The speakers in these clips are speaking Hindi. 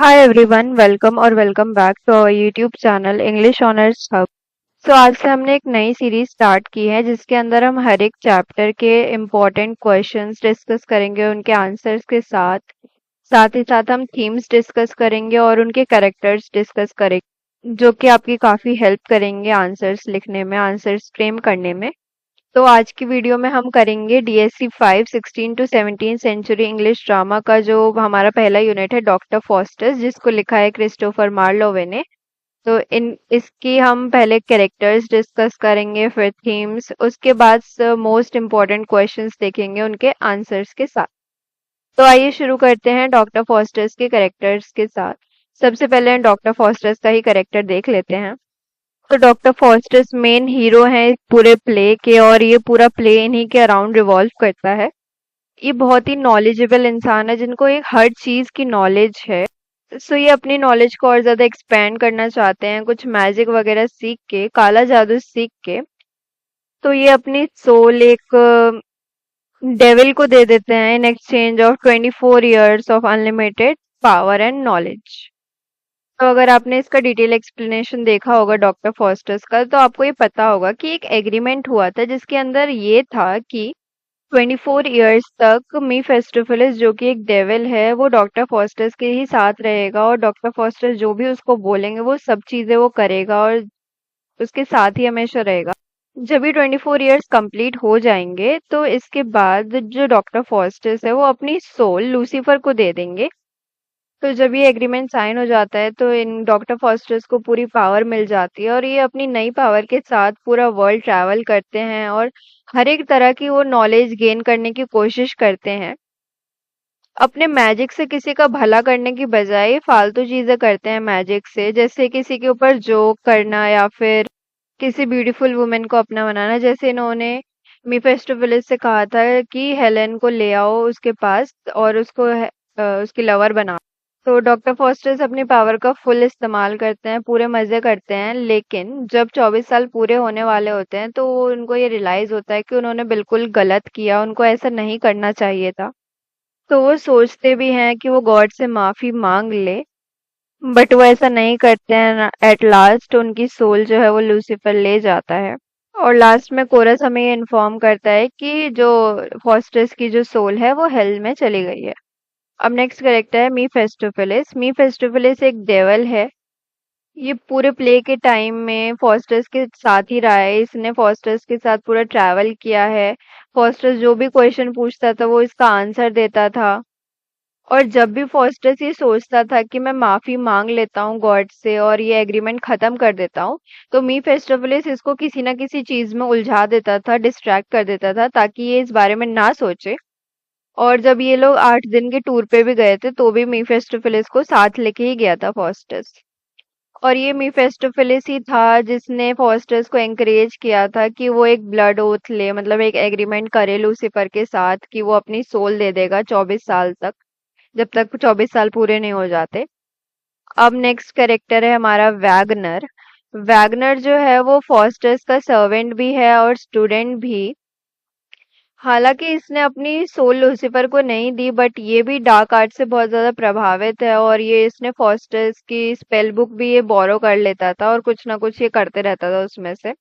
Hi everyone, welcome back to our YouTube channel English Honors Hub। आज से हमने एक नई सीरीज स्टार्ट की है जिसके अंदर हम हर एक चैप्टर के इम्पोर्टेंट क्वेश्चंस डिस्कस करेंगे उनके आंसर्स के साथ साथ ही साथ हम थीम्स डिस्कस करेंगे और उनके कैरेक्टर्स डिस्कस करेंगे जो कि आपकी काफ़ी हेल्प करेंगे आंसर्स लिखने में, आंसर्स फ्रेम करने में। तो आज की वीडियो में हम करेंगे DSC 5 16 to 17 century English drama का जो हमारा पहला यूनिट है डॉक्टर फॉस्टर्स, जिसको लिखा है क्रिस्टोफर मार्लोवे ने। तो इन इसकी हम पहले कैरेक्टर्स डिस्कस करेंगे, फिर थीम्स, उसके बाद मोस्ट इम्पोर्टेंट क्वेश्चंस देखेंगे उनके आंसर्स के साथ। तो आइए शुरू करते हैं डॉक्टर फॉस्टर्स के कैरेक्टर्स के साथ। सबसे पहले डॉक्टर फॉस्टर्स का ही कैरेक्टर देख लेते हैं। तो डॉक्टर फॉस्टर्स मेन हीरो हैं इस पूरे प्ले के और ये पूरा प्ले इन्हीं के अराउंड रिवॉल्व करता है। ये बहुत ही नॉलेजेबल इंसान है जिनको एक हर चीज की नॉलेज है। सो ये अपनी नॉलेज को और ज्यादा एक्सपैंड करना चाहते हैं, कुछ मैजिक वगैरह सीख के, काला जादू सीख के। तो ये अपनी सोल एक डेविल को दे देते हैं in exchange of 24 years of unlimited power and knowledge. तो अगर आपने इसका डिटेल एक्सप्लेनेशन देखा होगा डॉक्टर फॉस्टर्स का, तो आपको ये पता होगा कि एक एग्रीमेंट हुआ था जिसके अंदर ये था कि 24 इयर्स तक मी फेस्टिफलिस जो कि एक डेविल है वो डॉक्टर फॉस्टर्स के ही साथ रहेगा और डॉक्टर फॉस्टर्स जो भी उसको बोलेंगे वो सब चीजें वो करेगा और उसके साथ ही हमेशा रहेगा। जब भी 24 इयर्स कंप्लीट हो जाएंगे तो इसके बाद जो डॉक्टर फॉस्टर्स है वो अपनी सोल लूसीफर को दे देंगे। तो जब ये एग्रीमेंट साइन हो जाता है तो इन डॉक्टर फॉस्टर्स को पूरी पावर मिल जाती है और ये अपनी नई पावर के साथ पूरा वर्ल्ड ट्रैवल करते हैं और हर एक तरह की वो नॉलेज गेन करने की कोशिश करते हैं। अपने मैजिक से किसी का भला करने की बजाय फालतू चीजें करते हैं मैजिक से, जैसे किसी के ऊपर जोक करना या फिर किसी ब्यूटीफुल वुमेन को अपना बनाना। जैसे इन्होंने मीफेस्टोफिलिस से कहा था कि हेलेन को ले आओ उसके पास और उसको उसकी लवर बनाओ। तो डॉक्टर फॉस्टर्स अपनी पावर का फुल इस्तेमाल करते हैं, पूरे मजे करते हैं, लेकिन जब 24 साल पूरे होने वाले होते हैं तो उनको ये रियलाइज होता है कि उन्होंने बिल्कुल गलत किया, उनको ऐसा नहीं करना चाहिए था। तो वो सोचते भी हैं कि वो गॉड से माफी मांग ले, बट वो ऐसा नहीं करते हैं। एट लास्ट उनकी सोल जो है वो लूसीफर ले जाता है और लास्ट में कोरस हमें ये इन्फॉर्म करता है कि जो फॉस्टर्स की जो सोल है वो हेल में चली गई है। अब नेक्स्ट कैरेक्टर है मी फेस्टोफिलिस। मी फेस्टोफिलिस एक डेविल है। ये पूरे प्ले के टाइम में फॉस्टर्स के साथ ही रहा है, इसने फॉस्टर्स के साथ पूरा ट्रैवल किया है। फॉस्टर्स जो भी क्वेश्चन पूछता था वो इसका आंसर देता था और जब भी फॉस्टर्स ये सोचता था कि मैं माफी मांग लेता हूँ गॉड से और ये एग्रीमेंट खत्म कर देता हूँ, तो मी फेस्टोफिलिस इसको किसी ना किसी चीज में उलझा देता था, डिस्ट्रैक्ट कर देता था ताकि ये इस बारे में ना सोचे। और जब ये लोग 8 दिन के टूर पे भी गए थे तो भी मीफेस्टोफिलिस को साथ लेके ही गया था फॉस्टर्स। और ये मीफेस्टोफिलिस ही था जिसने फॉस्टर्स को एनकरेज किया था कि वो एक ब्लड ओथ ले, मतलब एक एग्रीमेंट करे लूसीफर के साथ कि वो अपनी सोल दे देगा 24 साल तक, जब तक 24 साल पूरे नहीं हो जाते। अब नेक्स्ट कैरेक्टर है हमारा वैगनर। वैगनर जो है वो फॉस्टर्स का सर्वेंट भी है और स्टूडेंट भी। हालांकि इसने अपनी सोल लूसीफर को नहीं दी, बट ये भी डार्क आर्ट से बहुत ज्यादा प्रभावित है और ये इसने फॉस्टर्स की स्पेल बुक भी ये बोरो कर लेता था और कुछ ना कुछ ये करते रहता था उसमें से।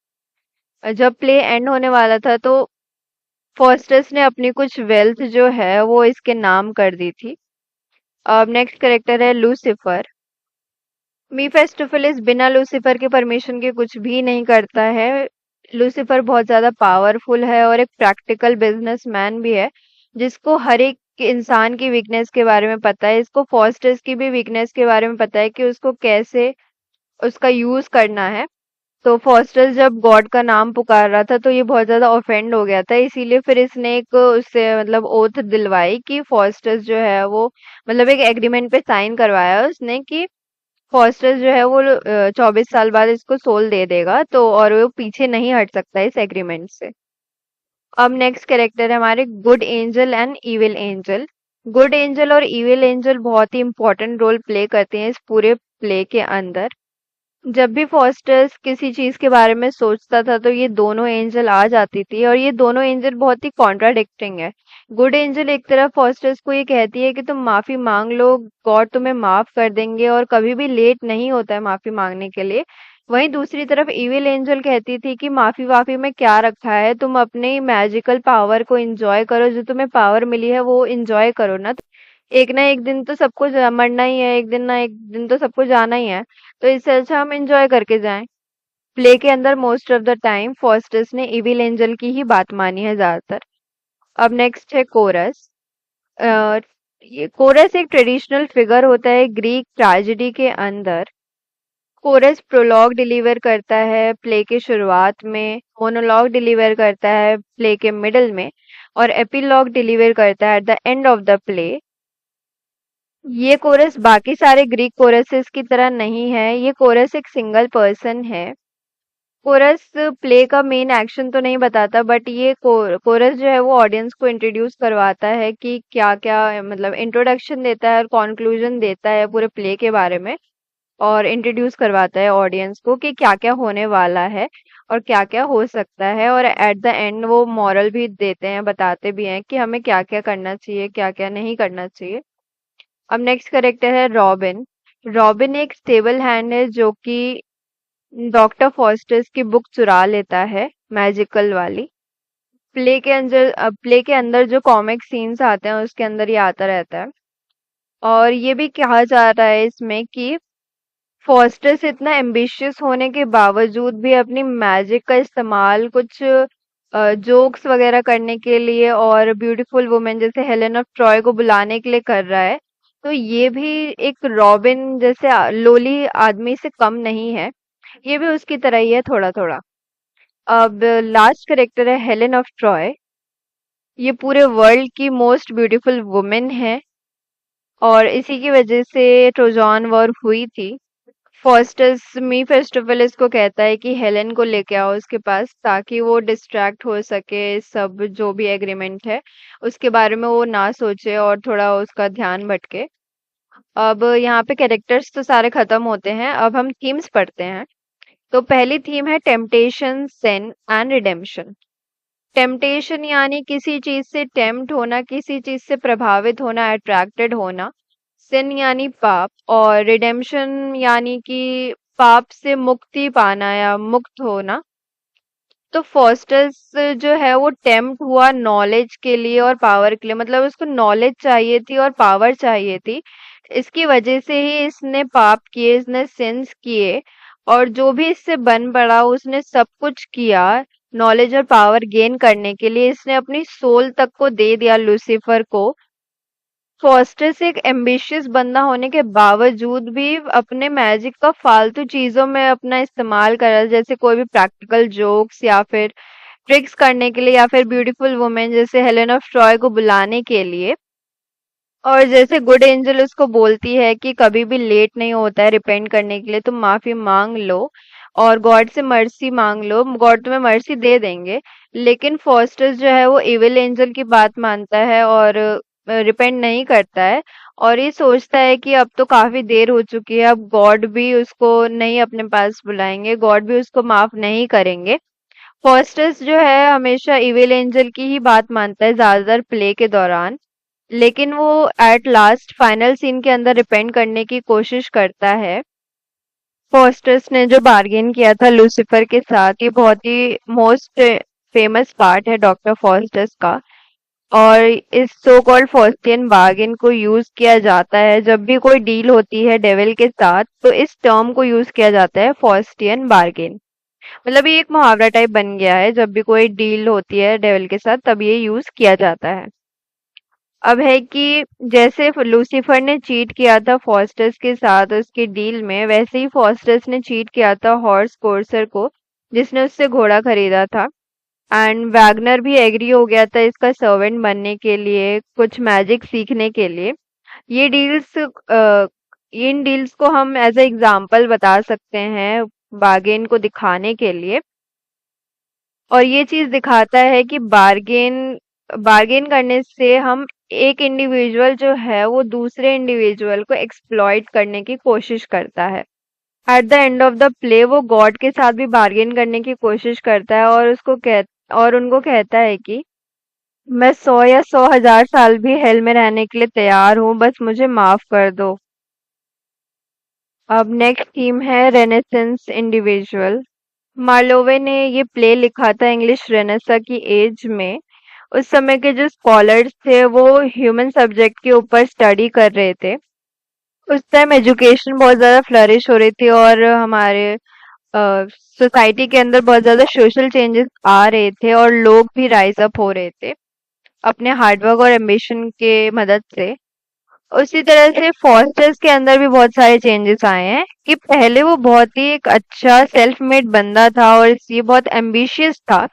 जब प्ले एंड होने वाला था तो फॉस्टर्स ने अपनी कुछ वेल्थ जो है वो इसके नाम कर दी थी। अब नेक्स्ट कैरेक्टर है लूसीफर। मीफेस्टोफिलिस बिना लूसीफर के परमिशन के कुछ भी नहीं करता है। लूसीफर बहुत ज्यादा पावरफुल है और एक प्रैक्टिकल बिजनेसमैन भी है जिसको हर एक इंसान की वीकनेस के बारे में पता है। इसको फॉस्टर्स की भी वीकनेस के बारे में पता है कि उसको कैसे उसका यूज करना है। तो फॉस्टर्स जब गॉड का नाम पुकार रहा था तो ये बहुत ज्यादा ऑफेंड हो गया था, इसीलिए फिर इसने एक उससे मतलब ओथ दिलवाई कि फॉस्टर्स जो है वो मतलब एक एग्रीमेंट पे साइन करवाया उसने कि फॉस्टर्स जो है वो 24 साल बाद इसको सोल दे देगा, तो और वो पीछे नहीं हट सकता इस एग्रीमेंट से। अब नेक्स्ट कैरेक्टर है हमारे good angel and evil angel. Good angel और इविल एंजल बहुत ही इंपॉर्टेंट रोल प्ले करते हैं इस पूरे प्ले के अंदर। जब भी फॉस्टर्स किसी चीज के बारे में सोचता था तो ये दोनों एंजल आ जाती थी, और ये दोनों एंजल बहुत ही कॉन्ट्राडिक्टिंग है। गुड एंजल एक तरफ फॉस्टर्स को ये कहती है कि तुम माफी मांग लो, गॉड तुम्हें माफ कर देंगे, और कभी भी लेट नहीं होता है माफी मांगने के लिए। वहीं दूसरी तरफ इविल एंजल कहती थी कि माफी वाफी में क्या रखा है, तुम अपने मैजिकल पावर को एंजॉय करो, जो तुम्हें पावर मिली है वो एंजॉय करो ना। एक ना एक दिन तो सबको मरना ही है, एक दिन ना एक दिन तो सबको जाना ही है, तो इससे अच्छा हम एंजॉय करके जाएं। प्ले के अंदर most of the time fosters ने इविल एंजल की ही बात मानी है ज्यादातर। अब नेक्स्ट है कोरस। ये कोरस एक ट्रेडिशनल फिगर होता है ग्रीक ट्रेजेडी के अंदर। कोरस प्रोलॉग डिलीवर करता है प्ले के शुरुआत में, मोनोलॉग डिलीवर करता है प्ले के मिडल में, और एपिलॉग डिलीवर करता है at the end of the play. ये कोरस बाकी सारे ग्रीक कोरसेस की तरह नहीं है, ये कोरस एक सिंगल पर्सन है। कोरस प्ले का मेन एक्शन तो नहीं बताता, बट ये कोरस जो है वो ऑडियंस को इंट्रोड्यूस करवाता है कि क्या क्या, मतलब इंट्रोडक्शन देता है और कॉन्क्लूजन देता है पूरे प्ले के बारे में, और इंट्रोड्यूस करवाता है ऑडियंस को कि क्या क्या होने वाला है और क्या क्या हो सकता है, और एट द एंड वो मॉरल भी देते हैं, बताते भी हैं कि हमें क्या क्या करना चाहिए क्या क्या नहीं करना चाहिए। अब नेक्स्ट करेक्टर है रॉबिन। रॉबिन एक स्टेबल हैंड है जो कि डॉक्टर फॉस्टर्स की बुक चुरा लेता है, मैजिकल वाली। प्ले के अंदर जो कॉमिक सीन्स आते हैं उसके अंदर ये आता रहता है। और ये भी कहा जा रहा है इसमें कि फॉस्टर्स इतना एम्बिशियस होने के बावजूद भी अपनी मैजिक का इस्तेमाल कुछ जोक्स वगैरह करने के लिए और ब्यूटीफुल वुमेन जैसे हेलेन ऑफ ट्रॉय को बुलाने के लिए कर रहा है। तो ये भी एक रॉबिन जैसे लोली आदमी से कम नहीं है, ये भी उसकी तरह ही है थोड़ा थोड़ा। अब लास्ट करेक्टर है हेलेन ऑफ ट्रॉय। ये पूरे वर्ल्ड की मोस्ट ब्यूटीफुल वुमेन है, और इसी की वजह से ट्रोजन वॉर हुई थी। फॉस्टस मी फेस्टिवल इसको कहता है कि हेलेन को लेके आओ उसके पास, ताकि वो डिस्ट्रैक्ट हो सके, सब जो भी एग्रीमेंट है उसके बारे में वो ना सोचे और थोड़ा उसका ध्यान भटके। अब यहाँ पे कैरेक्टर्स तो सारे खत्म होते हैं, अब हम थीम्स पढ़ते हैं। तो पहली थीम है temptation, sin and redemption. Temptation यानी किसी चीज से टेम्प्ट होना, किसी चीज से प्रभावित होना, अट्रैक्टेड होना। सिन यानी पाप, और रिडेम्पशन यानी कि पाप से मुक्ति पाना या मुक्त होना। तो फॉस्टर्स जो है वो टेम्प्ट हुआ नॉलेज के लिए और पावर के लिए, मतलब उसको नॉलेज चाहिए थी और पावर चाहिए थी। इसकी वजह से ही इसने पाप किए, इसने सिंस किए, और जो भी इससे बन पड़ा उसने सब कुछ किया नॉलेज और पावर गेन करने के लिए। इसने अपनी सोल तक को दे दिया लूसीफर को। फॉस्टर्स एक एम्बिशियस बंदा होने के बावजूद भी अपने मैजिक का फालतू चीजों में अपना इस्तेमाल कर रहा है, जैसे कोई भी प्रैक्टिकल जोक्स या फिर ट्रिक्स करने के लिए, या फिर ब्यूटीफुल वुमेन जैसे हेलेन ऑफ ट्रॉय को बुलाने के लिए। और जैसे गुड एंजल उसको बोलती है कि कभी भी लेट नहीं होता है रिपेंट करने के लिए, तुम माफी मांग लो और गॉड से मर्सी मांग लो, गॉड तुम्हें मर्सी दे देंगे। लेकिन फॉस्टर्स जो है वो इविल एंजल की बात मानता है और रिपेंट नहीं करता है, और ये सोचता है कि अब तो काफी देर हो चुकी है, अब गॉड भी उसको नहीं अपने पास बुलाएंगे, गॉड भी उसको माफ नहीं करेंगे। फॉस्टर्स जो है हमेशा इविल एंजल की ही बात मानता है ज्यादातर प्ले के दौरान, लेकिन वो एट लास्ट फाइनल सीन के अंदर रिपेंट करने की कोशिश करता है। फॉस्टर्स ने जो बार्गेन किया था लूसीफर के साथ, ये बहुत ही मोस्ट फेमस पार्ट है डॉक्टर फॉस्टर्स का। और इस सो कॉल्ड फॉस्टियन बार्गेन को यूज किया जाता है जब भी कोई डील होती है डेविल के साथ, तो इस टर्म को यूज किया जाता है फॉस्टियन बार्गेन। मतलब ये एक मुहावरा टाइप बन गया है, जब भी कोई डील होती है डेविल के साथ तब ये यूज किया जाता है। अब है कि जैसे लूसीफर ने चीट किया था फॉस्टर्स के साथ उसकी डील में, वैसे ही फॉस्टर्स ने चीट किया था हॉर्स कोर्सर को जिसने उससे घोड़ा खरीदा था। एंड वैगनर भी एग्री हो गया था इसका सर्वेंट बनने के लिए, कुछ मैजिक सीखने के लिए। ये डील्स इन डील्स को हम एज ए एग्जाम्पल बता सकते हैं बार्गेन को दिखाने के लिए। और ये चीज दिखाता है कि बार्गेन बार्गेन करने से हम एक इंडिविजुअल जो है वो दूसरे इंडिविजुअल को एक्सप्लॉइट करने की कोशिश करता है। At the end of the play वो गॉड के साथ भी बार्गेन करने की कोशिश करता है और उनको कहता है कि मैं 100 या 100,000 साल भी हेल में रहने के लिए तैयार हूँ, बस मुझे माफ कर दो। अब नेक्स्ट थीम है रेनेसेंस इंडिविजुअल। मार्लोवे ने ये प्ले लिखा था इंग्लिश रेनेसा की एज में। उस समय के जो स्कॉलर्स थे वो ह्यूमन सब्जेक्ट के ऊपर स्टडी कर रहे थे। उस टाइम एजुकेशन बहुत ज्यादा फ्लरिश हो रही थी और हमारे सोसाइटी के अंदर बहुत ज्यादा सोशल चेंजेस आ रहे थे और लोग भी राइज अप हो रहे थे अपने हार्डवर्क और एम्बिशन के मदद से। उसी तरह से फॉस्टर्स के अंदर भी बहुत सारे चेंजेस आए हैं कि पहले वो बहुत ही एक अच्छा सेल्फ मेड बंदा था और ये बहुत एम्बिशियस था,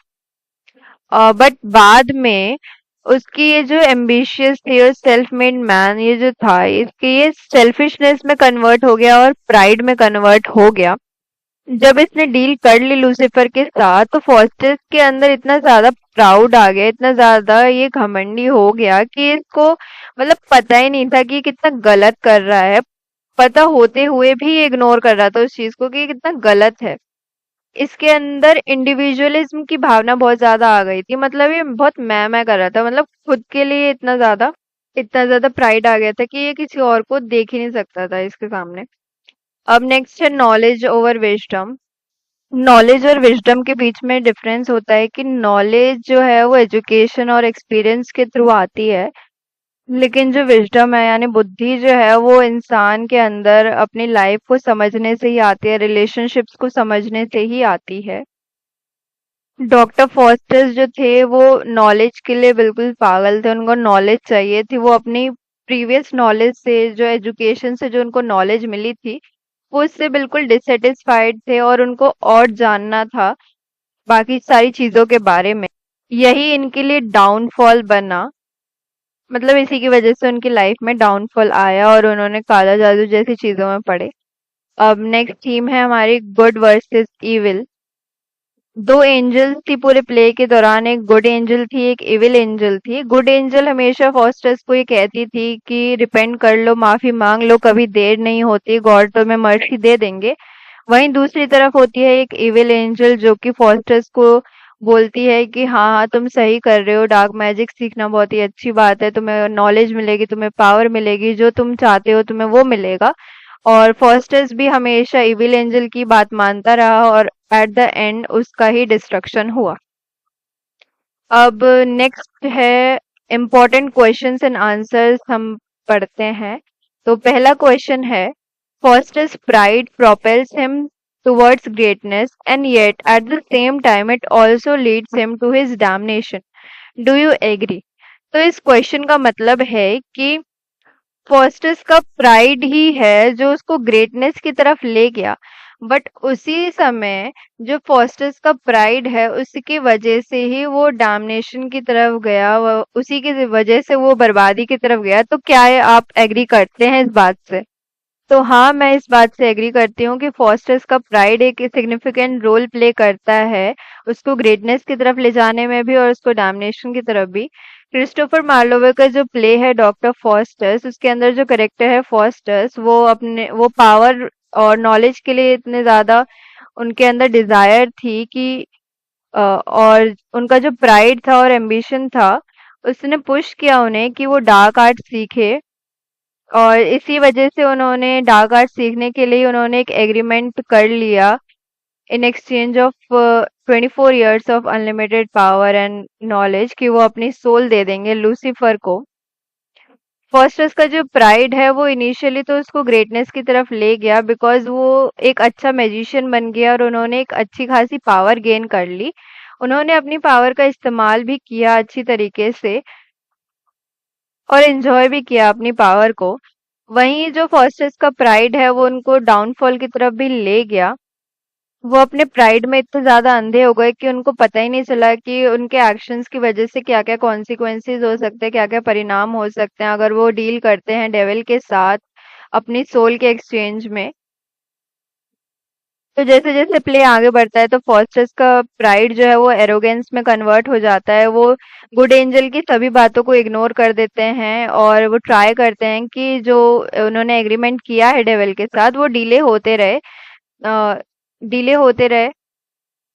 बट बाद में उसकी ये जो एम्बिशियस थी और सेल्फ मेड मैन ये जो था इसके ये सेल्फिशनेस में कन्वर्ट हो गया और प्राइड में कन्वर्ट हो गया। जब इसने डील कर ली लूसीफर के साथ तो फॉस्टर्स के अंदर इतना ज्यादा प्राउड आ गया, इतना ज्यादा ये घमंडी हो गया कि इसको मतलब पता ही नहीं था कि ये कितना गलत कर रहा है। पता होते हुए भी ये इग्नोर कर रहा था उस चीज को कि ये कितना गलत है। इसके अंदर इंडिविजुअलिज्म की भावना बहुत ज्यादा आ गई थी, मतलब ये बहुत मैं कर रहा था, मतलब खुद के लिए इतना ज्यादा प्राइड आ गया था कि ये किसी और को देख ही नहीं सकता था इसके सामने। अब नेक्स्ट है नॉलेज ओवर विजडम। नॉलेज और विजडम के बीच में डिफरेंस होता है कि नॉलेज जो है वो एजुकेशन और एक्सपीरियंस के थ्रू आती है, लेकिन जो विजडम है यानी बुद्धि जो है वो इंसान के अंदर अपनी लाइफ को समझने से ही आती है, रिलेशनशिप्स को समझने से ही आती है। डॉक्टर फॉस्टर्स जो थे वो नॉलेज के लिए बिल्कुल पागल थे, उनको नॉलेज चाहिए थी। वो अपनी प्रीवियस नॉलेज से जो एजुकेशन से जो उनको नॉलेज मिली थी वो इससे बिल्कुल डिससेटिस्फाइड थे और उनको और जानना था बाकी सारी चीजों के बारे में। यही इनके लिए डाउनफॉल बना, मतलब इसी की वजह से उनकी लाइफ में डाउनफॉल आया और उन्होंने काला जादू जैसी चीजों में पड़े। अब नेक्स्ट थीम है हमारी गुड वर्सेस इविल। दो एंजल्स थी पूरे प्ले के दौरान, एक गुड एंजल थी एक इविल एंजल थी। गुड एंजल हमेशा फॉस्टर्स को ये कहती थी कि रिपेंट कर लो, माफी मांग लो, कभी देर नहीं होती, गॉड तुम्हें मर्सी दे देंगे। वहीं दूसरी तरफ होती है एक इविल एंजल जो कि फॉस्टर्स को बोलती है कि हाँ हाँ तुम सही कर रहे हो, डार्क मैजिक सीखना बहुत ही अच्छी बात है, तुम्हें नॉलेज मिलेगी, तुम्हें पावर मिलेगी, जो तुम चाहते हो तुम्हें वो मिलेगा। और फॉस्टर्स भी हमेशा इविल एंजल की बात मानता रहा और एट द एंड उसका ही डिस्ट्रक्शन हुआ। अब नेक्स्ट है इम्पोर्टेंट क्वेश्चंस एंड आंसर्स, हम पढ़ते हैं। तो पहला क्वेश्चन है, fosters pride propels him towards greatness and yet at the same time it also leads him to his damnation. Do you agree? तो इस क्वेश्चन का मतलब है कि फॉस्टर्स का प्राइड ही है जो उसको ग्रेटनेस की तरफ ले गया, बट उसी समय जो फॉस्टर्स का प्राइड है उसकी वजह से ही वो डैमनेशन की तरफ गया, उसी की वजह से वो बर्बादी की तरफ गया। तो क्या आप एग्री करते हैं इस बात से? तो हाँ, मैं इस बात से एग्री करती हूँ कि फॉस्टर्स का प्राइड एक सिग्निफिकेंट रोल प्ले करता है उसको ग्रेटनेस की तरफ ले जाने में भी और उसको डैमनेशन की तरफ भी। क्रिस्टोफर मार्लोवे का जो प्ले है डॉक्टर फॉस्टर्स, उसके अंदर जो करेक्टर है फॉस्टर्स, वो पावर और नॉलेज के लिए इतने ज्यादा उनके अंदर डिजायर थी कि और उनका जो प्राइड था और एम्बिशन था उसने पुश किया उन्हें कि वो डार्क आर्ट सीखे। और इसी वजह से उन्होंने डार्क आर्ट सीखने के लिए उन्होंने एक एग्रीमेंट कर लिया in exchange of 24 years of unlimited power and knowledge कि वो अपनी सोल दे देंगे लूसीफर को। फॉस्टर्स का जो प्राइड है वो इनिशियली तो उसको ग्रेटनेस की तरफ ले गया बिकॉज वो एक अच्छा मैजिशियन बन गया और उन्होंने एक अच्छी खासी पावर गेन कर ली। उन्होंने अपनी पावर का इस्तेमाल भी किया अच्छी तरीके से और एंजॉय भी किया अपनी पावर को। वहीं जो फॉस्टर्स का प्राइड है वो उनको डाउनफॉल की तरफ भी ले गया। वो अपने प्राइड में इतने ज्यादा अंधे हो गए कि उनको पता ही नहीं चला कि उनके एक्शंस की वजह से क्या क्या कॉन्सिक्वेंसेस हो सकते हैं, क्या क्या परिणाम हो सकते हैं अगर वो डील करते हैं डेविल के साथ अपनी सोल के एक्सचेंज में। तो जैसे जैसे प्ले आगे बढ़ता है तो फॉस्टर्स का प्राइड जो है वो एरोगेंस में कन्वर्ट हो जाता है। वो गुड एंजल की सभी बातों को इग्नोर कर देते हैं और वो ट्राई करते हैं कि जो उन्होंने एग्रीमेंट किया है डेविल के साथ वो डीले होते रहे डिले होते रहे।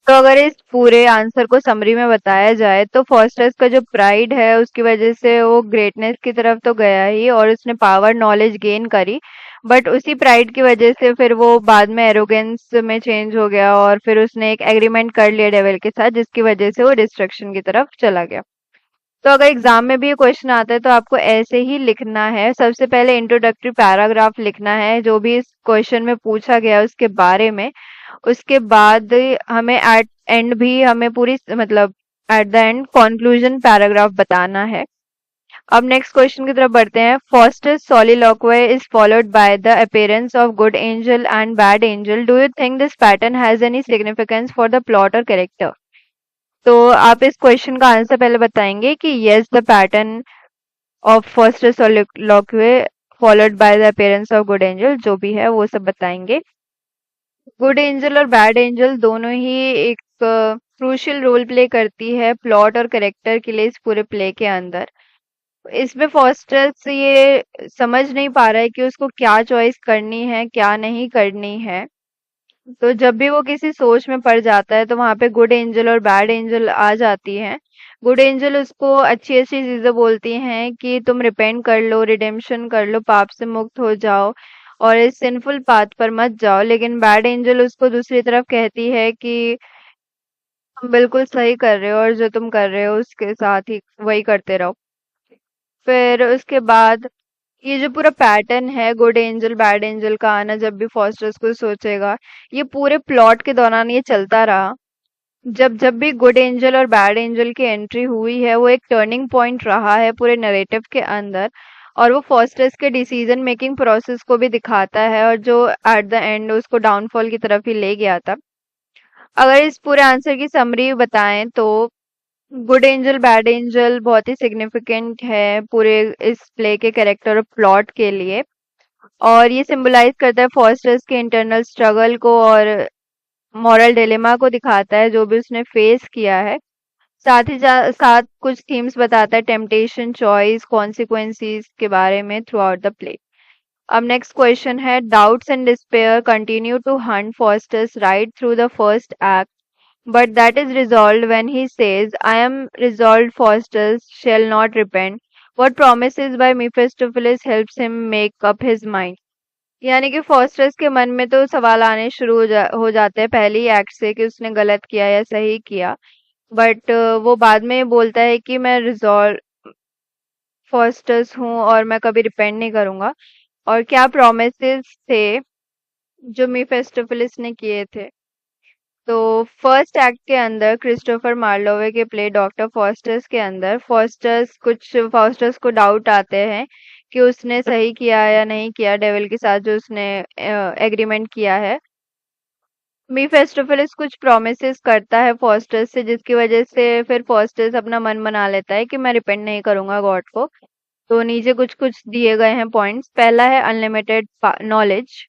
तो अगर इस पूरे आंसर को समरी में बताया जाए तो फॉस्टर्स का जो प्राइड है उसकी वजह से वो ग्रेटनेस की तरफ तो गया ही और उसने पावर नॉलेज गेन करी, बट उसी प्राइड की वजह से फिर वो बाद में एरोगेंस में चेंज हो गया और फिर उसने एक एग्रीमेंट कर लिया डेविल के साथ जिसकी वजह से वो डिस्ट्रक्शन की तरफ चला गया। तो अगर एग्जाम में भी ये क्वेश्चन आता है तो आपको ऐसे ही लिखना है। सबसे पहले इंट्रोडक्टरी पैराग्राफ लिखना है जो भी इस क्वेश्चन में पूछा गया है उसके बारे में। उसके बाद हमें एट एंड भी हमें पूरी मतलब at the end conclusion paragraph बताना है। अब नेक्स्ट क्वेश्चन की तरफ बढ़ते हैं। First soliloquy is followed by the appearance of good angel and bad angel. Do you think this pattern has any significance for the plot or character? तो आप इस क्वेश्चन का आंसर पहले बताएंगे कि yes the pattern of first soliloquy followed by the appearance of good angel, जो भी है वो सब बताएंगे। गुड एंजल और बैड एंजल दोनों ही एक क्रूशियल रोल प्ले करती है प्लॉट और करेक्टर के लिए इस पूरे प्ले के अंदर। इसमें फॉस्टर्स ये समझ नहीं पा रहा है कि उसको क्या चॉइस करनी है क्या नहीं करनी है। तो जब भी वो किसी सोच में पड़ जाता है तो वहां पे गुड एंजल और बैड एंजल आ जाती हैं। गुड एंजल उसको अच्छी अच्छी चीजें बोलती हैं कि तुम रिपेंट कर लो, रिडेम्पशन कर लो, पाप से मुक्त हो जाओ और इस सिंफुल पाथ पर मत जाओ। लेकिन बैड एंजल उसको दूसरी तरफ कहती है कि तुम बिल्कुल सही कर रहे हो और जो तुम कर रहे हो उसके साथ ही वही करते रहो। फिर उसके बाद ये जो पूरा पैटर्न है गुड एंजल बैड एंजल का आना जब भी फॉस्टर्स को सोचेगा, ये पूरे प्लॉट के दौरान ये चलता रहा। जब जब भी गुड एंजल और बैड एंजल की एंट्री हुई है वो एक टर्निंग पॉइंट रहा है पूरे नैरेटिव के अंदर और वो फॉस्टर्स के डिसीजन मेकिंग प्रोसेस को भी दिखाता है और जो एट द एंड उसको डाउनफॉल की तरफ ही ले गया था। अगर इस पूरे आंसर की समरी बताएं तो गुड एंजल बैड एंजल बहुत ही सिग्निफिकेंट है पूरे इस प्ले के कैरेक्टर और प्लॉट के लिए और ये सिंबलाइज करता है फॉस्टर्स के इंटरनल स्ट्रगल को और मॉरल डिलेमा को दिखाता है जो भी उसने फेस किया है। साथ ही साथ कुछ थीम्स बताता है टेम्पटेशन चॉइस कॉन्सिक्वेंसेस के बारे में थ्रू आउट द प्ले। अब नेक्स्ट क्वेश्चन है doubts and despair continue to haunt Faustus right through the first act but that is resolved when he says, I am resolved Faustus shall not repent. What promises by Mephistopheles helps him make up his mind. यानी कि फॉस्टर्स के मन में तो सवाल आने शुरू हो जाते हैं पहले ही एक्ट से कि उसने गलत किया या सही किया, बट वो बाद में बोलता है कि मैं रिजॉल्व फॉस्टर्स हूँ और मैं कभी रिपेंट नहीं करूंगा। और क्या प्रोमिसेस थे जो मीफेस्टोफिलिस ने किए थे। तो फर्स्ट एक्ट के अंदर क्रिस्टोफर मार्लोवे के प्ले डॉक्टर फॉस्टर्स के अंदर फॉस्टर्स को डाउट आते हैं कि उसने सही किया या नहीं किया डेविल के साथ जो उसने एग्रीमेंट किया है। मीफेस्टोफिलिस कुछ प्रोमिसेस करता है फॉस्टर्स से जिसकी वजह से फिर फॉस्टर्स अपना मन बना लेता है कि मैं रिपेंट नहीं करूंगा गॉड को। तो नीचे कुछ कुछ दिए गए हैं पॉइंट्स। पहला है अनलिमिटेड नॉलेज।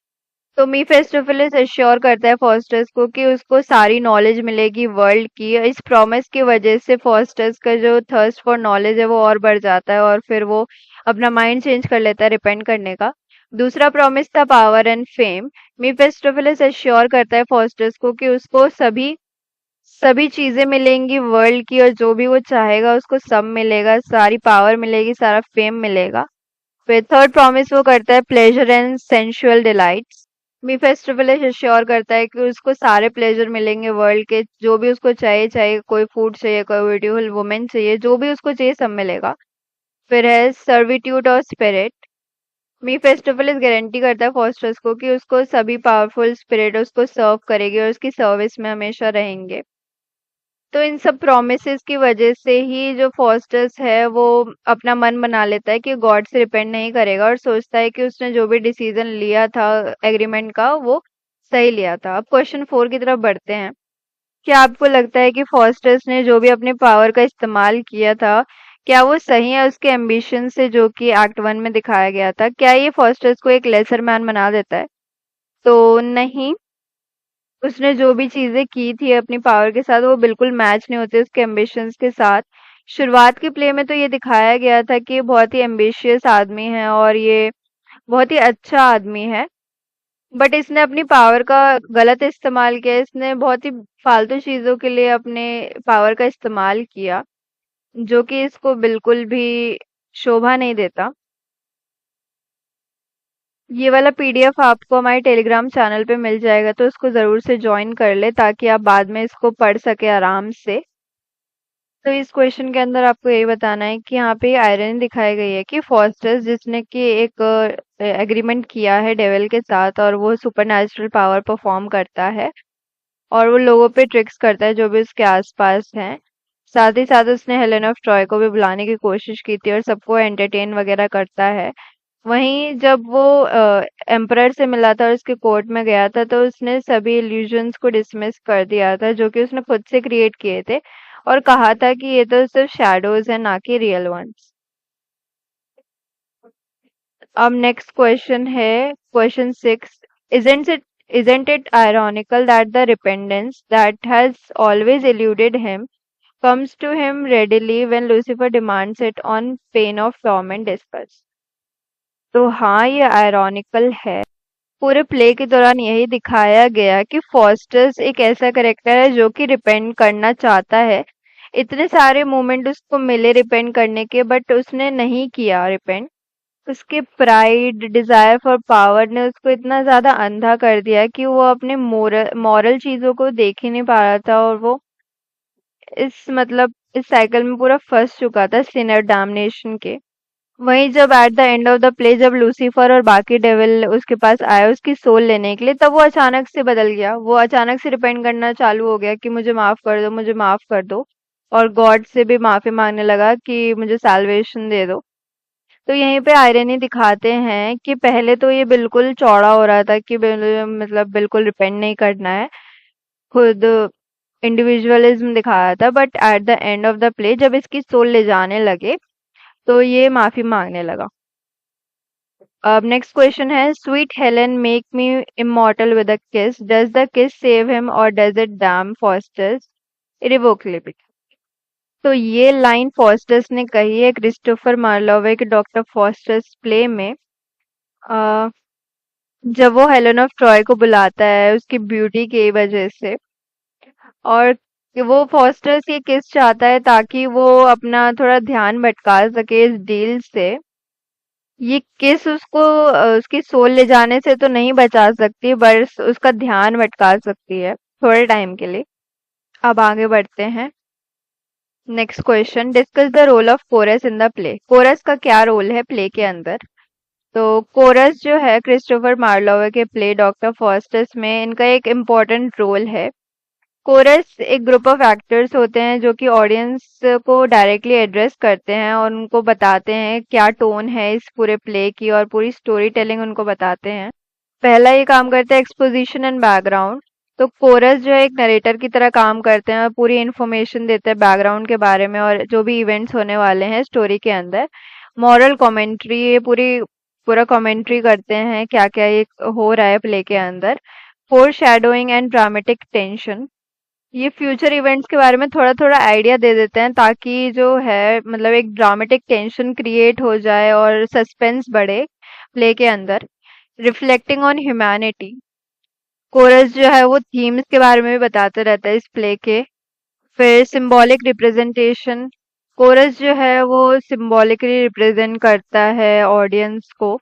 तो मीफेस्टोफिलिस एश्योर करता है फॉस्टर्स को कि उसको सारी नॉलेज मिलेगी वर्ल्ड की। इस प्रॉमिस की वजह से फॉस्टर्स का जो थर्स्ट फॉर नॉलेज है वो और बढ़ जाता है और फिर वो अपना माइंड चेंज कर लेता है रिपेंट करने का। दूसरा प्रॉमिस था पावर एंड फेम। मीफेस्टोफिलिस एश्योर करता है फॉस्टर्स को कि उसको सभी सभी चीजें मिलेंगी वर्ल्ड की और जो भी वो चाहेगा उसको सब मिलेगा, सारी पावर मिलेगी, सारा फेम मिलेगा। फिर थर्ड प्रॉमिस वो करता है pleasure and sensual delights. Mephistopheles assure करता है कि उसको सारे प्लेजर मिलेंगे वर्ल्ड के, जो भी उसको चाहिए, चाहे कोई फूड चाहिए, कोई ब्यूटीफुल वुमेन चाहिए, जो भी उसको चाहिए सब मिलेगा। फिर है सर्विट्यूड और स्पिरिट। मीफेस्टोफिलिस गारंटी करता है फॉस्टर्स को कि उसको सभी पावरफुल स्पिरिट उसको सर्व करेगी और उसकी सर्विस में हमेशा रहेंगे। तो इन सब प्रोमिसेस की वजह से ही जो फॉस्टर्स है वो अपना मन बना लेता है कि गॉड से डिपेंड नहीं करेगा और सोचता है कि उसने जो भी डिसीजन लिया था एग्रीमेंट का वो सही लिया था। अब क्वेश्चन 4 की तरफ बढ़ते हैं। क्या आपको लगता है कि फॉस्टर्स ने जो भी अपने पावर का इस्तेमाल किया था क्या वो सही है उसके एम्बिशन से जो कि एक्ट 1 में दिखाया गया था? क्या ये फॉस्टर्स को एक लेसर मैन बना देता है? तो नहीं, उसने जो भी चीजें की थी अपनी पावर के साथ वो बिल्कुल मैच नहीं होते उसके एम्बिशंस के साथ। शुरुआत के प्ले में तो ये दिखाया गया था कि ये बहुत ही एम्बिशियस आदमी है और ये बहुत ही अच्छा आदमी है, बट इसने अपनी पावर का गलत इस्तेमाल किया। इसने बहुत ही फालतू चीजों के लिए अपने पावर का इस्तेमाल किया, जो कि इसको बिल्कुल भी शोभा नहीं देता। ये वाला पीडीएफ आपको हमारे टेलीग्राम चैनल पे मिल जाएगा, तो इसको जरूर से ज्वाइन कर ले ताकि आप बाद में इसको पढ़ सके आराम से। तो इस क्वेश्चन के अंदर आपको यही बताना है कि यहाँ पे आयरन दिखाई गई है कि फॉस्टस, जिसने कि एक एग्रीमेंट किया है डेविल के साथ, और वो सुपरनैचुरल पावर परफॉर्म करता है और वो लोगों पे ट्रिक्स करता है जो भी उसके आसपास हैं। साथ ही साथ उसने हेलेन ऑफ ट्रॉय को भी बुलाने की कोशिश की थी और सबको एंटरटेन वगैरह करता है। वहीं जब वो एम्परर से मिला था और उसके कोर्ट में गया था, तो उसने सभी इल्यूजन्स को डिसमिस कर दिया था जो कि उसने खुद से क्रिएट किए थे, और कहा था कि ये तो सिर्फ शैडोज हैं, ना कि रियल वंस। अब नेक्स्ट क्वेश्चन है question 6। Isn't it ironical that the repentance that has always eluded him comes to him readily when Lucifer demands it on pain of torment discuss? तो हाँ, ये आयरॉनिकल है। पूरे प्ले के दौरान यही दिखाया गया कि फॉस्टर्स एक ऐसा करेक्टर है जो कि रिपेंट करना चाहता है। इतने सारे मोमेंट उसको मिले रिपेंट करने के, बट उसने नहीं किया रिपेंट। उसके प्राइड, डिजायर फॉर पावर ने उसको इतना ज्यादा अंधा कर दिया कि वो अपने मोरल मॉरल चीजों को देख ही नहीं पा रहा था, और वो इस साइकिल में पूरा फंस चुका था सिनर डैमनेशन के। वहीं जब at the end of the play, जब लूसीफर और बाकी डेविल उसके पास आए उसकी सोल लेने के लिए, तब वो अचानक से बदल गया। वो अचानक से रिपेंट करना चालू हो गया कि मुझे माफ कर दो, मुझे माफ कर दो, और गॉड से भी माफी मांगने लगा कि मुझे सैल्वेशन दे दो। तो यहीं पे आयरनी दिखाते हैं कि पहले तो ये बिल्कुल चौड़ा हो रहा था कि मतलब बिल्कुल रिपेंट नहीं करना है, खुद इंडिविजुअलिज्म दिखाया था, but at the end of the play जब इसकी सोल ले जाने लगे तो ये माफी मांगने लगा। अब नेक्स्ट क्वेश्चन है, sweet Helen make me immortal with a किस, डज द किस सेव हिम और डज इट डैम फॉस्टर्स इरिवोकेबली? तो ये लाइन फॉस्टर्स ने कही है क्रिस्टोफर मार्लोवे के डॉक्टर फॉस्टर्स प्ले में। अ, जब वो हेलेन ऑफ ट्रॉय को बुलाता है उसकी ब्यूटी की वजह से, और कि वो फॉस्टर्स ये किस चाहता है ताकि वो अपना थोड़ा ध्यान भटका सके इस डील से। ये किस उसको उसकी सोल ले जाने से तो नहीं बचा सकती, बस उसका ध्यान भटका सकती है थोड़े टाइम के लिए। अब आगे बढ़ते हैं। Next question, discuss the role of chorus in the play. Chorus का क्या रोल है प्ले के अंदर? तो कोरस जो है क्रिस्टोफर मार्लोवे के प्ले डॉक्टर फॉस्टस में इनका एक इम्पोर्टेंट रोल है। कोरस एक ग्रुप ऑफ एक्टर्स होते हैं जो कि ऑडियंस को डायरेक्टली एड्रेस करते हैं और उनको बताते हैं क्या टोन है इस पूरे प्ले की, और पूरी स्टोरी टेलिंग उनको बताते हैं। पहला ये काम करता है एक्सपोजिशन एंड बैकग्राउंड। तो कोरस जो है एक नरेटर की तरह काम करते हैं और पूरी इन्फॉर्मेशन देते हैं बैकग्राउंड के बारे में और जो भी इवेंट्स होने वाले हैं स्टोरी के अंदर। मॉरल कमेंट्री, ये पूरा कमेंट्री करते हैं क्या क्या ये हो रहा है प्ले के अंदर। Four shadowing and dramatic tension, ये फ्यूचर इवेंट्स के बारे में थोड़ा थोड़ा आइडिया दे देते हैं ताकि जो है मतलब एक ड्रामेटिक टेंशन क्रिएट हो जाए और सस्पेंस बढ़े प्ले के अंदर। रिफ्लेक्टिंग ऑन ह्यूमैनिटी, कोरस जो है वो थीम्स के बारे में भी बताते रहता है इस प्ले के। फिर सिंबॉलिक रिप्रेजेंटेशन, कोरस जो है वो सिंबॉलिकली रिप्रेजेंट करता है ऑडियंस को।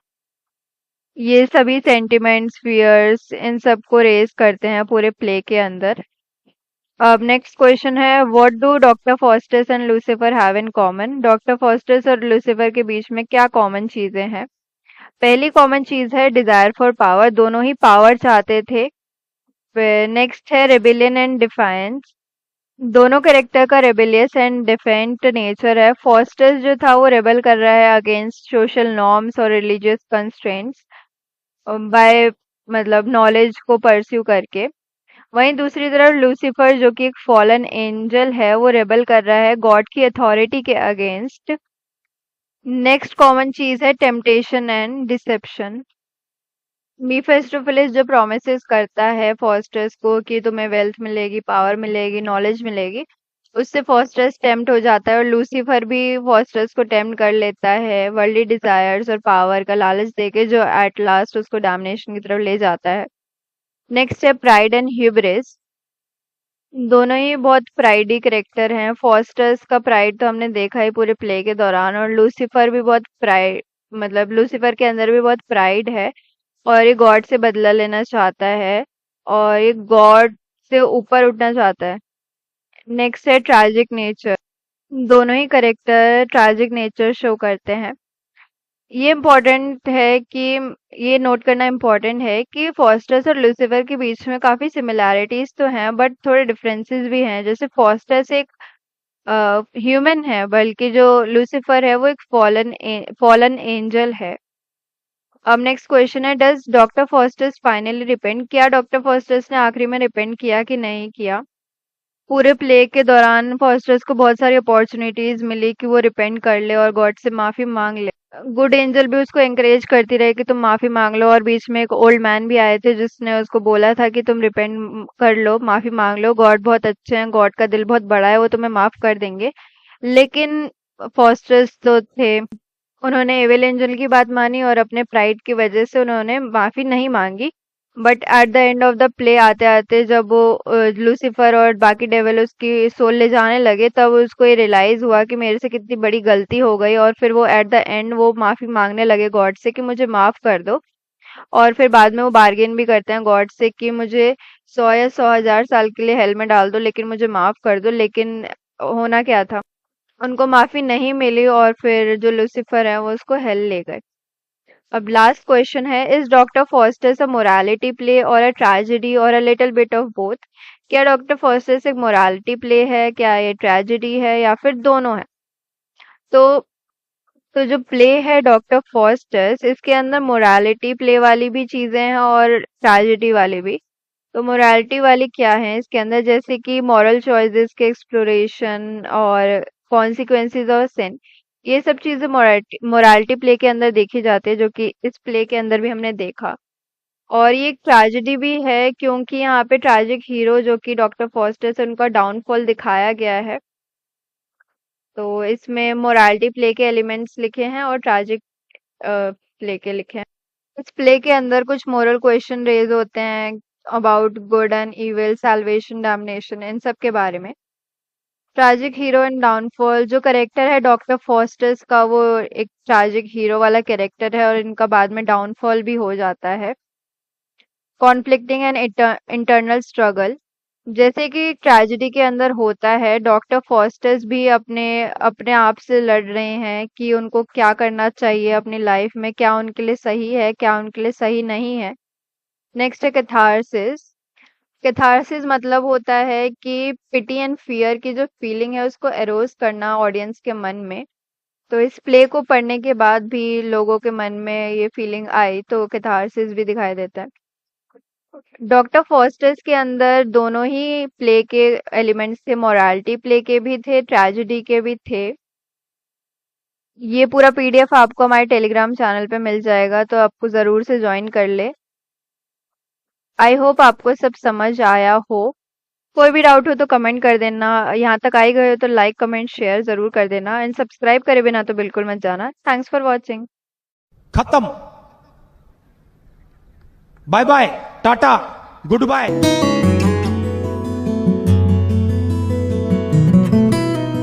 ये सभी सेंटिमेंट्स, फियर्स, इन सब को रेज करते हैं पूरे प्ले के अंदर। अब नेक्स्ट क्वेश्चन है, what do doctor fosters and Lucifer have in common? Doctor fosters और लूसीफर के बीच में क्या कॉमन चीजें हैं? पहली कॉमन चीज है डिजायर फॉर पावर, दोनों ही पावर चाहते थे। फिर नेक्स्ट है रेबिलियन एंड डिफायंस, दोनों कैरेक्टर का रेबिलियस एंड डिफेंट नेचर है। फॉस्टर्स जो था वो रेबल कर रहा है अगेंस्ट सोशल नॉर्म्स और रिलीजियस कंस्ट्रेंट्स बाय मतलब नॉलेज को परस्यू करके। वहीं दूसरी तरफ लूसीफर जो कि एक फॉलन एंजल है वो रेबल कर रहा है गॉड की अथॉरिटी के अगेंस्ट। नेक्स्ट कॉमन चीज है टेम्पटेशन एंड डिसेप्शन। मीफेस्टोफिलिस जो प्रोमिसेस करता है फॉस्टर्स को कि तुम्हें वेल्थ मिलेगी, पावर मिलेगी, नॉलेज मिलेगी, उससे फॉस्टस टेम्प्ट हो जाता है और लूसीफर भी फॉस्टस को टेम्प्ट कर लेता है वर्ल्डली डिजायर्स और पावर का लालच देके, जो एट लास्ट उसको डैमनेशन की तरफ ले जाता है। नेक्स्ट है प्राइड एंड ह्यूब्रिस। दोनों ही बहुत प्राइडी करेक्टर हैं। फॉस्टस का प्राइड तो हमने देखा ही पूरे प्ले के दौरान, और लूसीफर भी बहुत प्राइड, मतलब लूसीफर के अंदर भी बहुत प्राइड है और ये गॉड से बदला लेना चाहता है और ये गॉड से ऊपर उठना चाहता है। नेक्स्ट है ट्रैजिक नेचर। दोनों ही करेक्टर ट्रैजिक नेचर शो करते हैं। ये इम्पोर्टेंट है कि ये नोट करना इम्पोर्टेंट है कि फॉस्टस और लूसीफर के बीच में काफी सिमिलैरिटीज तो हैं बट थोड़े डिफरेंसेस भी हैं। जैसे फॉस्टस एक ह्यूमन है, बल्कि जो लूसीफर है वो एक फॉलन एंजल है। अब नेक्स्ट क्वेश्चन है, does doctor Faustus finally repent? क्या डॉक्टर फॉस्टस ने आखिरी में रिपेंट किया कि नहीं किया? पूरे प्ले के दौरान फॉस्टर्स को बहुत सारी अपॉर्चुनिटीज मिली कि वो रिपेंट कर ले और गॉड से माफी मांग ले। गुड एंजल भी उसको एंकरेज करती रही कि तुम माफी मांग लो, और बीच में एक ओल्ड मैन भी आए थे जिसने उसको बोला था कि तुम रिपेंट कर लो, माफी मांग लो, गॉड बहुत अच्छे हैं, गॉड का दिल बहुत बड़ा है, वो तुम्हें माफ कर देंगे। लेकिन फॉस्टर्स तो थे, उन्होंने एविल एंजल की बात मानी और अपने प्राइड की वजह से उन्होंने माफी नहीं मांगी। But at the end of the play आते आते जब वो लूसीफर और बाकी डेविल उसकी सोल ले जाने लगे, तब उसको ये रियलाइज हुआ कि मेरे से कितनी बड़ी गलती हो गई, और फिर वो एट द एंड वो माफी मांगने लगे गॉड से कि मुझे माफ कर दो। और फिर बाद में वो बार्गेन भी करते हैं गॉड से कि मुझे 100 या 100,000 साल के लिए हेल में डाल दो, लेकिन मुझे माफ कर दो। लेकिन होना क्या था, उनको माफी नहीं मिली और फिर जो लूसीफर है वो उसको हेल ले गए। अब लास्ट क्वेश्चन है, is doctor fosters a morality play और अ ट्रेजेडी और a little bit of both? क्या डॉक्टर फॉस्टर्स एक मोरालिटी प्ले है, क्या ये ट्रेजेडी है, या फिर दोनों है? तो तो जो प्ले है डॉक्टर फॉस्टर्स, इसके अंदर मोरालिटी प्ले वाली भी चीजें हैं और ट्रेजेडी वाली भी। तो मोरालिटी वाली क्या है इसके अंदर, जैसे कि मॉरल चॉइसेस के एक्सप्लोरेशन और कॉन्सिक्वेंसेस ऑफ सिन, ये सब चीजें मोरालिटी प्ले के अंदर देखी जाती है, जो कि इस प्ले के अंदर भी हमने देखा। और ये एक ट्रेजेडी भी है क्योंकि यहाँ पे ट्रैजिक हीरो जो कि डॉक्टर फॉस्टर से उनका डाउनफॉल दिखाया गया है। तो इसमें मोरालिटी प्ले के एलिमेंट्स लिखे हैं और ट्रैजिक प्ले के लिखे हैं। इस प्ले के अंदर कुछ मोरल क्वेश्चन रेज होते हैं about good and evil, salvation, damnation, इन सब के बारे में। ट्रैजिक हीरो एंड डाउनफॉल, जो करेक्टर है डॉक्टर फॉस्टर्स का वो एक ट्रैजिक हीरो वाला कैरेक्टर है और इनका बाद में डाउनफॉल भी हो जाता है। कॉन्फ्लिक्टिंग एंड इंटरनल स्ट्रगल, जैसे कि ट्रेजेडी के अंदर होता है, डॉक्टर फॉस्टर्स भी अपने अपने आप से लड़ रहे हैं कि उनको क्या करना चाहिए अपनी लाइफ में, क्या उनके लिए सही है, क्या उनके लिए सही नहीं है। नेक्स्ट है कैथारसिस। कैथारसिस मतलब होता है कि पिटी एंड फियर की जो फीलिंग है उसको एरोज करना ऑडियंस के मन में। तो इस प्ले को पढ़ने के बाद भी लोगों के मन में ये फीलिंग आई तो कैथारसिस भी दिखाई देता है। डॉक्टर फॉस्टर्स के अंदर दोनों ही प्ले के एलिमेंट्स थे, मोरालिटी प्ले के भी थे, ट्रेजेडी के भी थे। ये पूरा पीडीएफ आपको हमारे टेलीग्राम चैनल पे मिल जाएगा, तो आपको जरूर से ज्वाइन कर ले। आई होप आपको सब समझ आया हो। कोई भी डाउट हो तो कमेंट कर देना। यहाँ तक आई गए हो तो लाइक कमेंट शेयर जरूर कर देना, एंड सब्सक्राइब करे बिना तो बिल्कुल मत जाना। Thanks for watching. खत्म। Bye bye, tata, good bye.